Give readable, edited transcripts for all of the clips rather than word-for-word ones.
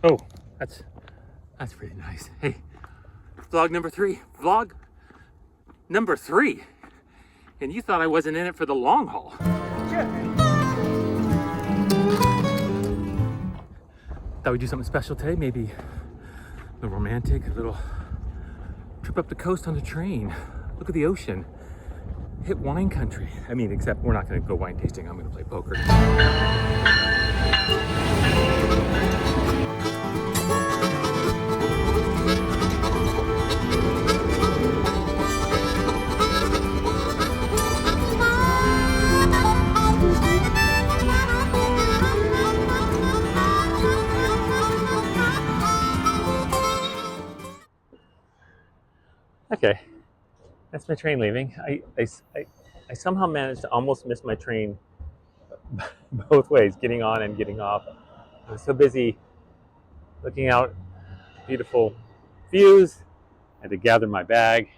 Oh, that's pretty nice. Hey, vlog number three. Vlog number three. And you thought I wasn't in it for the long haul. Thought we'd do something special today, maybe a little romantic, a little trip up the coast on the train. Look at the ocean. Hit wine country. I mean, except we're not gonna go wine tasting, I'm gonna play poker. Okay, that's my train leaving. I somehow managed to almost miss my train both ways, getting on and getting off. I was so busy looking out beautiful views and to gather my bag.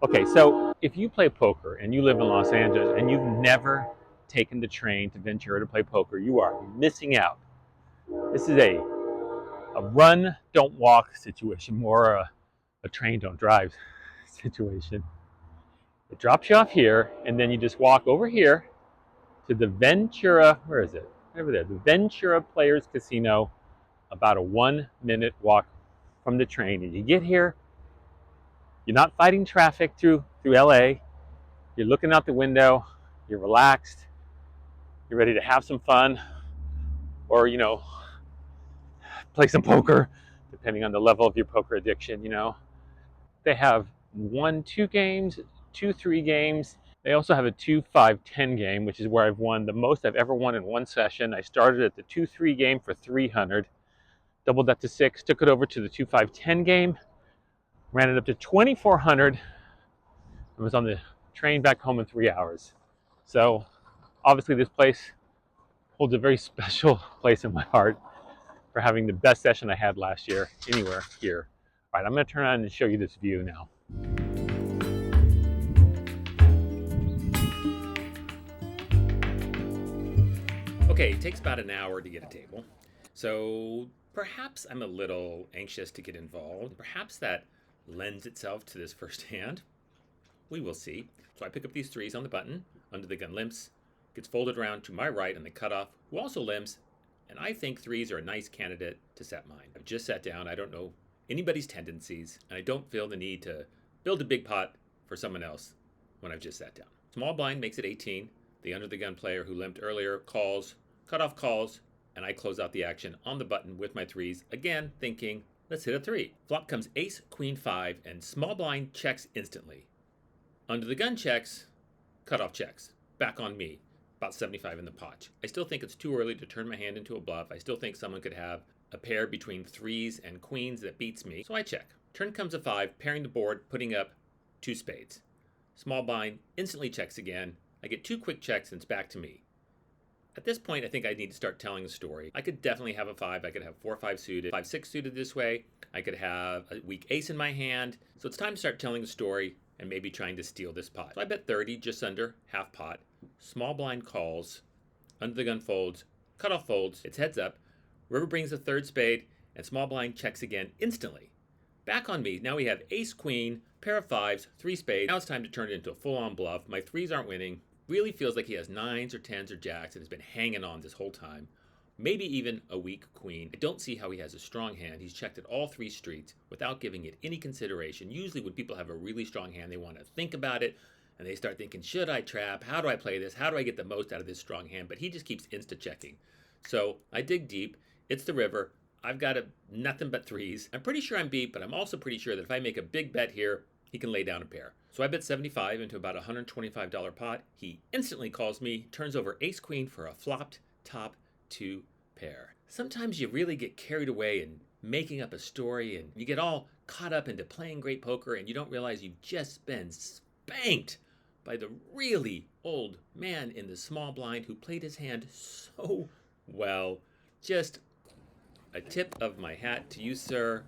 Okay, so if you play poker and you live in Los Angeles and you've never taken the train to Ventura to play poker, you are missing out. This is a run, don't walk situation, more a train, don't drive situation. It drops you off here, and then you just walk over here to the Ventura, where is it? Over there, the Ventura Players Casino, about a 1-minute walk from the train. And you get here, you're not fighting traffic through LA, you're looking out the window, you're relaxed, you're ready to have some fun, or, play some poker, depending on the level of your poker addiction, They have 1-2 games, 2-3 games. They also have a 2-5-10 game, which is where I've won the most I've ever won in one session. I started at the 2-3 game for 300, doubled that to 6, took it over to the 2-5-10 game, ran it up to 2,400, and was on the train back home in 3 hours. So obviously this place holds a very special place in my heart for having the best session I had last year anywhere here. All right, I'm going to turn on and show you this view now. Okay, it takes about an hour to get a table. So perhaps I'm a little anxious to get involved. Perhaps that lends itself to this first hand. We will see. So I pick up these threes on the button, under the gun limps, gets folded around to my right on the cutoff, who also limps, and I think threes are a nice candidate to set mine. I've just sat down, I don't know anybody's tendencies, and I don't feel the need to build a big pot for someone else when I've just sat down. Small blind makes it 18. The under the gun player who limped earlier calls, cutoff calls, and I close out the action on the button with my threes, again thinking, let's hit a 3. Flop comes ace, queen 5, and small blind checks instantly. Under the gun checks, cutoff checks. Back on me, about 75 in the pot. I still think it's too early to turn my hand into a bluff. I still think someone could have a pair between threes and queens that beats me, so I check. Turn comes a 5, pairing the board, putting up 2 spades. Small blind instantly checks again. I get 2 quick checks and it's back to me. At this point, I think I need to start telling a story. I could definitely have a 5. I could have 4-5 suited, 5-6 suited this way. I could have a weak ace in my hand. So it's time to start telling a story and maybe trying to steal this pot. So I bet 30, just under half pot. Small blind calls, under the gun folds, cutoff folds, it's heads up. River brings a 3rd spade, and small blind checks again instantly. Back on me, now we have ace, queen, pair of 5s, 3 spades. Now it's time to turn it into a full-on bluff. My 3s aren't winning. Really feels like he has 9s or 10s or jacks and has been hanging on this whole time. Maybe even a weak queen. I don't see how he has a strong hand. He's checked at all 3 streets without giving it any consideration. Usually when people have a really strong hand, they want to think about it, and they start thinking, should I trap? How do I play this? How do I get the most out of this strong hand? But he just keeps insta-checking. So I dig deep. It's the river. I've got nothing but 3s. I'm pretty sure I'm beat, but I'm also pretty sure that if I make a big bet here, he can lay down a pair. So I bet 75 into about a $125 pot. He instantly calls me, turns over ace queen for a flopped top 2 pair. Sometimes you really get carried away in making up a story and you get all caught up into playing great poker and you don't realize you've just been spanked by the really old man in the small blind who played his hand so well. Just a tip of my hat to you, sir.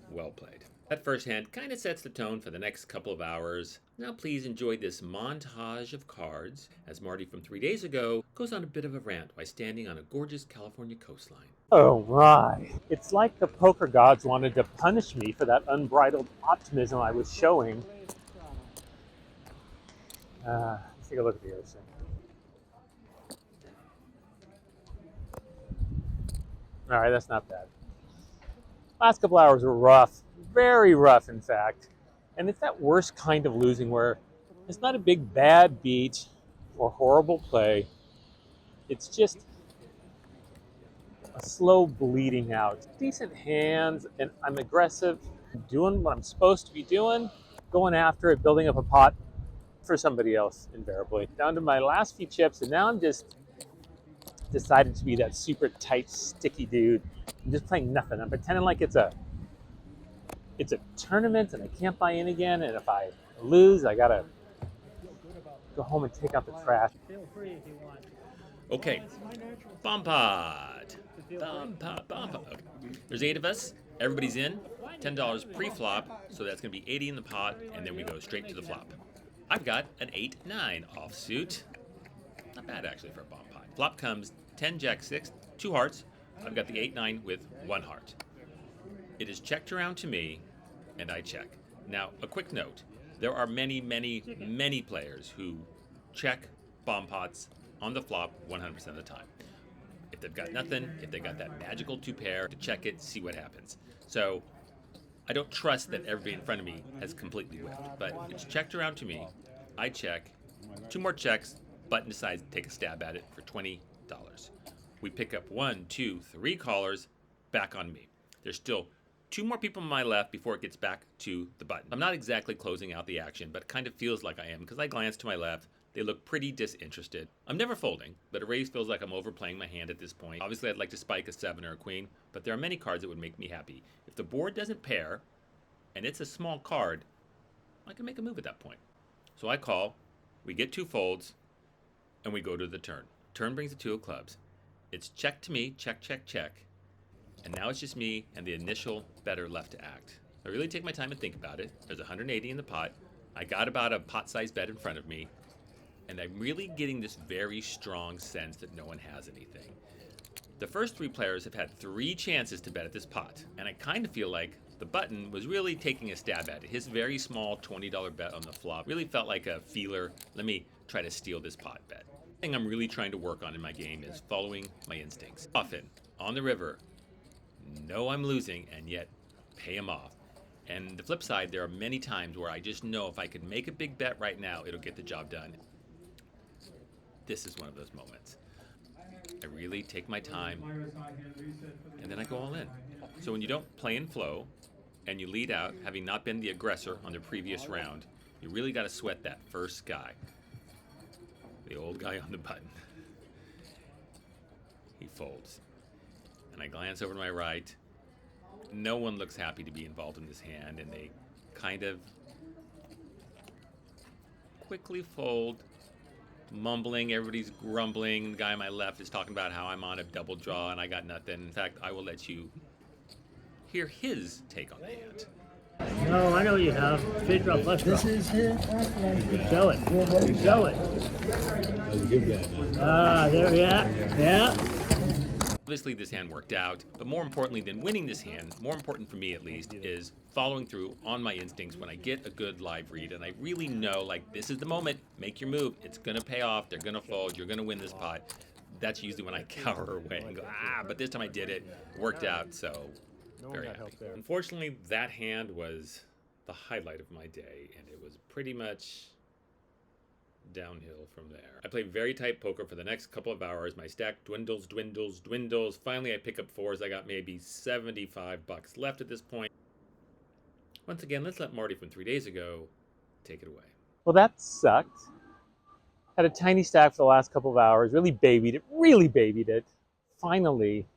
Well played. That first hand kind of sets the tone for the next couple of hours. Now please enjoy this montage of cards as Marty from 3 days ago goes on a bit of a rant while standing on a gorgeous California coastline. Oh my. It's like the poker gods wanted to punish me for that unbridled optimism I was showing. Let's take a look at the ocean. All right, that's not bad. Last couple hours were rough, very rough, in fact. And it's that worst kind of losing where it's not a big bad beat or horrible play. It's just a slow bleeding out. Decent hands, and I'm aggressive, doing what I'm supposed to be doing, going after it, building up a pot for somebody else, invariably. Down to my last few chips, and now I'm just decided to be that super tight, sticky dude. I'm just playing nothing. I'm pretending like it's a tournament and I can't buy in again, and if I lose, I gotta go home and take out the trash. Okay, bomb pod. Bomb pod, bomb pod. Okay. There's 8 of us. Everybody's in. $10 pre-flop, so that's going to be 80 in the pot, and then we go straight to the flop. I've got an 8-9 offsuit. Not bad, actually, for a bomb pot. Flop comes 10 jack 6, 2 hearts. I've got the 8-9 with 1 heart. It is checked around to me, and I check. Now, a quick note. There are many, many, many players who check bomb pots on the flop 100% of the time. If they've got nothing, if they got that magical 2-pair, to check it, see what happens. So I don't trust that everybody in front of me has completely whipped, but it's checked around to me. I check. 2 more checks. Button decides to take a stab at it for $20. We pick up 1, 2, 3 callers. Back on me. There's still 2 more people on my left before it gets back to the button. I'm not exactly closing out the action, but it kind of feels like I am because I glance to my left. They look pretty disinterested. I'm never folding, but a raise feels like I'm overplaying my hand at this point. Obviously, I'd like to spike a 7 or a queen, but there are many cards that would make me happy. If the board doesn't pair, and it's a small card, I can make a move at that point. So I call, we get 2 folds, and we go to the turn. Turn brings the 2 of clubs. It's check to me, check, check, check. And now it's just me and the initial better left to act. I really take my time and think about it. There's 180 in the pot. I got about a pot-sized bet in front of me. And I'm really getting this very strong sense that no one has anything. The first 3 players have had 3 chances to bet at this pot, and I kind of feel like the button was really taking a stab at it. His very small $20 bet on the flop really felt like a feeler. Let me try to steal this pot bet. The thing I'm really trying to work on in my game is following my instincts. Often, on the river, know I'm losing, and yet pay him off. And the flip side, there are many times where I just know if I could make a big bet right now, it'll get the job done. This is one of those moments. I really take my time, and then I go all in. So when you don't play in flow, and you lead out, having not been the aggressor on the previous round, you really got to sweat that first guy. The old guy on the button. He folds. And I glance over to my right. No one looks happy to be involved in this hand, and they kind of quickly fold. Mumbling, everybody's grumbling. The guy on my left is talking about how I'm on a double draw and I got nothing. In fact, I will let you hear his take on the hand. No, I know you have. Straight draw, flush draw. This is it. Show it. Show it. There we are. Yeah. Obviously, this hand worked out, but more importantly than winning this hand, more important for me at least, is following through on my instincts when I get a good live read and I really know, like, this is the moment, make your move, it's gonna pay off, they're gonna fold, you're gonna win this pot. That's usually when I cower away and go, but this time I did it, worked out, so very happy. Unfortunately, that hand was the highlight of my day, and it was pretty much downhill from there. I play very tight poker for the next couple of hours. My stack dwindles, dwindles, dwindles. Finally, I pick up 4s. I got maybe $75 left at this point. Once again, let's let Marty from 3 days ago take it away. Well, that sucked. Had a tiny stack for the last couple of hours. Really babied it. Finally,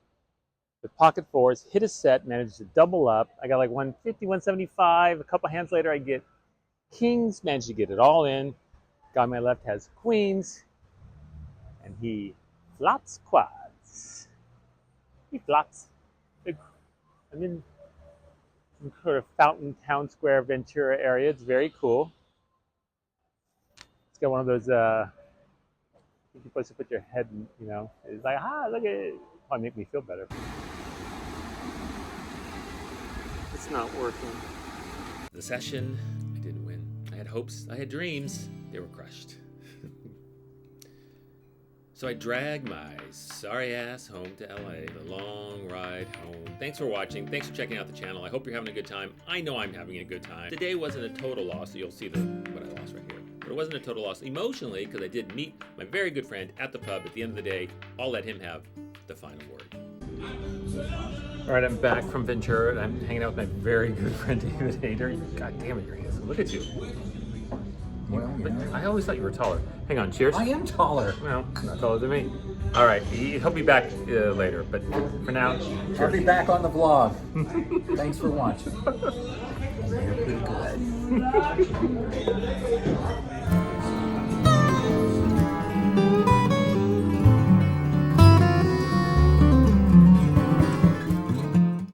with pocket 4s, hit a set, managed to double up. I got like 150, 175. A couple hands later, I get kings, managed to get it all in. Guy on my left has queens, and he flops quads. He flops. I mean, sort of Fountain Town Square Ventura area. It's very cool. It's got one of those you're supposed to put your head in, you know. It's like, look at it. Probably make me feel better. It's not working. The session, I didn't win. I had hopes, I had dreams, they were crushed. So I dragged my sorry ass home to LA, the long ride home. Thanks for watching, thanks for checking out the channel. I hope you're having a good time. I know I'm having a good time. Today wasn't a total loss, so you'll see what I lost right here. But it wasn't a total loss emotionally, because I did meet my very good friend at the pub. At the end of the day, I'll let him have the final word. All right, I'm back from Ventura, and I'm hanging out with my very good friend David Hayter. God damn it, you're handsome. Look at you. Well, But I always thought you were taller. Hang on, cheers. I am taller. Well, not taller than me. All right, he'll be back later, but for now, I'll cheers. be back on the vlog. Thanks for watching. You're pretty good.